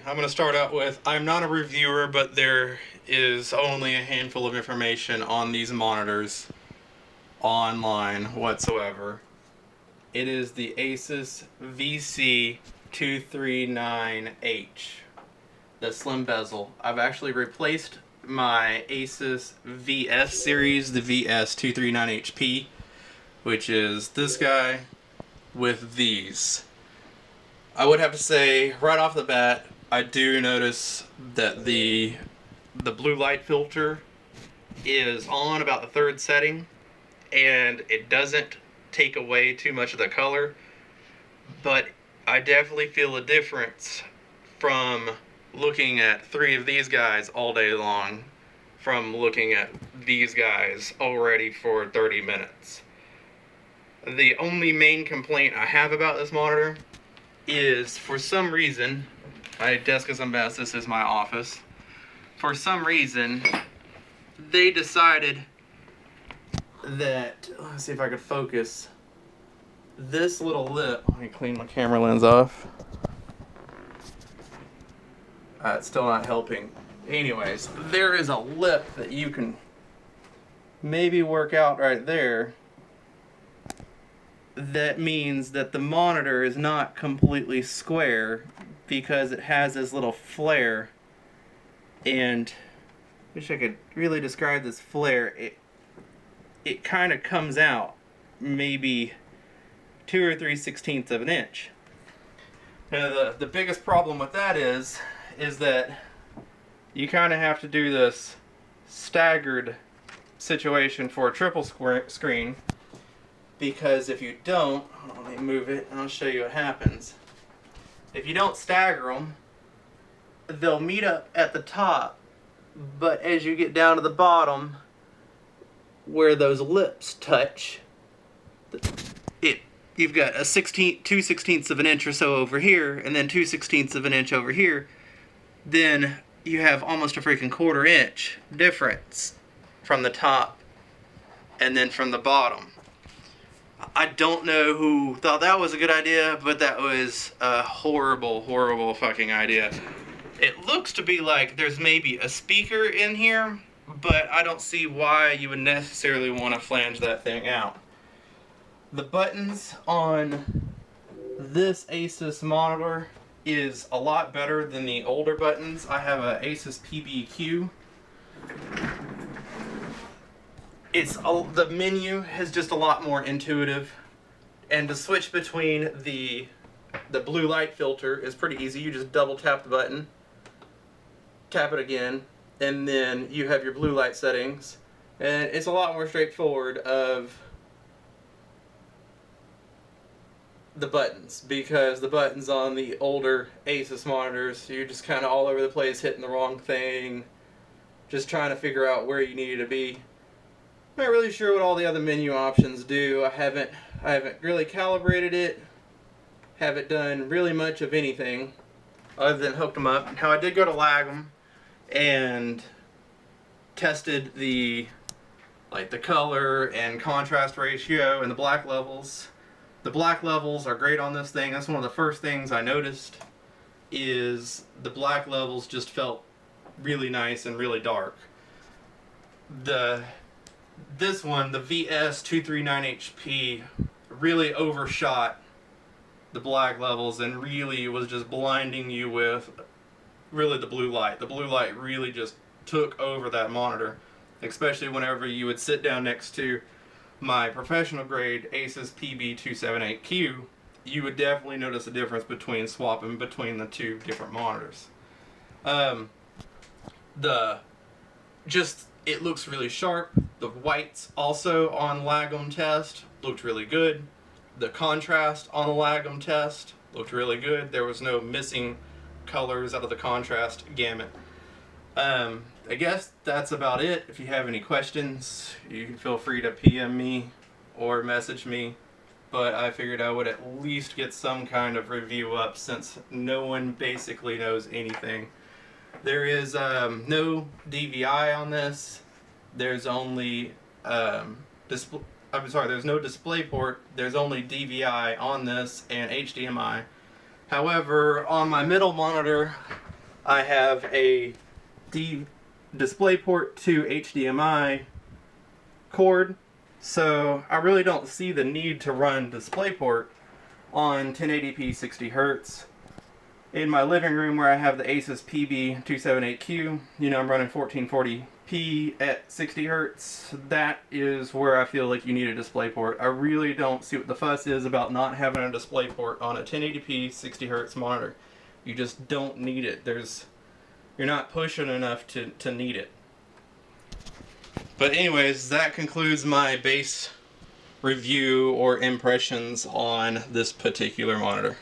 I'm going to start out with, I'm not a reviewer, but there is only a handful of information on these monitors online whatsoever. It is the Asus vc239h, the slim bezel. I've actually replaced my Asus VS series, the VS239HP, which is this guy, with these. I would have to say, right off the bat, I do notice that the blue light filter is on about the third setting, and it doesn't take away too much of the color, but I definitely feel a difference from looking at three of these guys all day long from looking at these guys already for 30 minutes. The only main complaint I have about this monitor is, for some reason, my desk is a mess, this is my office. For some reason, they decided that, let's see if I could focus, this little lip, let me clean my camera lens off. It's still not helping. Anyways, there is a lip that you can maybe work out right there. That means that the monitor is not completely square because it has this little flare, and I wish I could really describe this flare. It kind of comes out maybe 2 or 3/16 of an inch. Now the biggest problem with that is that you kind of have to do this staggered situation for a triple screen, because if you don't, let me move it and I'll show you what happens. If you don't stagger them, they'll meet up at the top, but as you get down to the bottom where those lips touch, you've got a 2/16 of an inch or so over here, and then 2/16 of an inch over here. Then you have almost a freaking 1/4 inch difference from the top and then from the bottom. I don't know who thought that was a good idea, but that was a horrible, horrible fucking idea. It looks to be like there's maybe a speaker in here, but I don't see why you would necessarily want to flange that thing out. The buttons on this Asus monitor is a lot better than the older buttons. I have a Asus PBQ. The menu is just a lot more intuitive, and to switch between the blue light filter is pretty easy. You just double tap the button, tap it again, and then you have your blue light settings, and it's a lot more straightforward of the buttons, because the buttons on the older Asus monitors, you're just kind of all over the place hitting the wrong thing, just trying to figure out where you need to be. I'm not really sure what all the other menu options do. I haven't really calibrated it, haven't done really much of anything other than hooked them up. Now I did go to Lagom and tested the color and contrast ratio and the black levels. The black levels are great on this thing. That's one of the first things I noticed, is the black levels just felt really nice and really dark. This one, the VS239HP, really overshot the black levels and really was just blinding you with really the blue light. The blue light really just took over that monitor, especially whenever you would sit down next to my professional grade Asus PB278Q. You would definitely notice a difference between swapping between the two different monitors. It looks really sharp. The whites also on Lagom test looked really good. The contrast on the Lagom test looked really good. There was no missing colors out of the contrast gamut. I guess that's about it. If you have any questions, you can feel free to PM me or message me. But I figured I would at least get some kind of review up, since no one basically knows anything. There is no DVI on this. There's only there's no DisplayPort. There's only DVI on this and HDMI. However, on my middle monitor, I have a DisplayPort to HDMI cord, so I really don't see the need to run DisplayPort on 1080p 60 Hz. In my living room where I have the Asus PB278Q, you know, I'm running 1440p at 60 Hz. That is where I feel like you need a DisplayPort. I really don't see what the fuss is about not having a DisplayPort on a 1080p 60 Hz monitor. You just don't need it. You're not pushing enough to need it. But anyways, that concludes my base review or impressions on this particular monitor.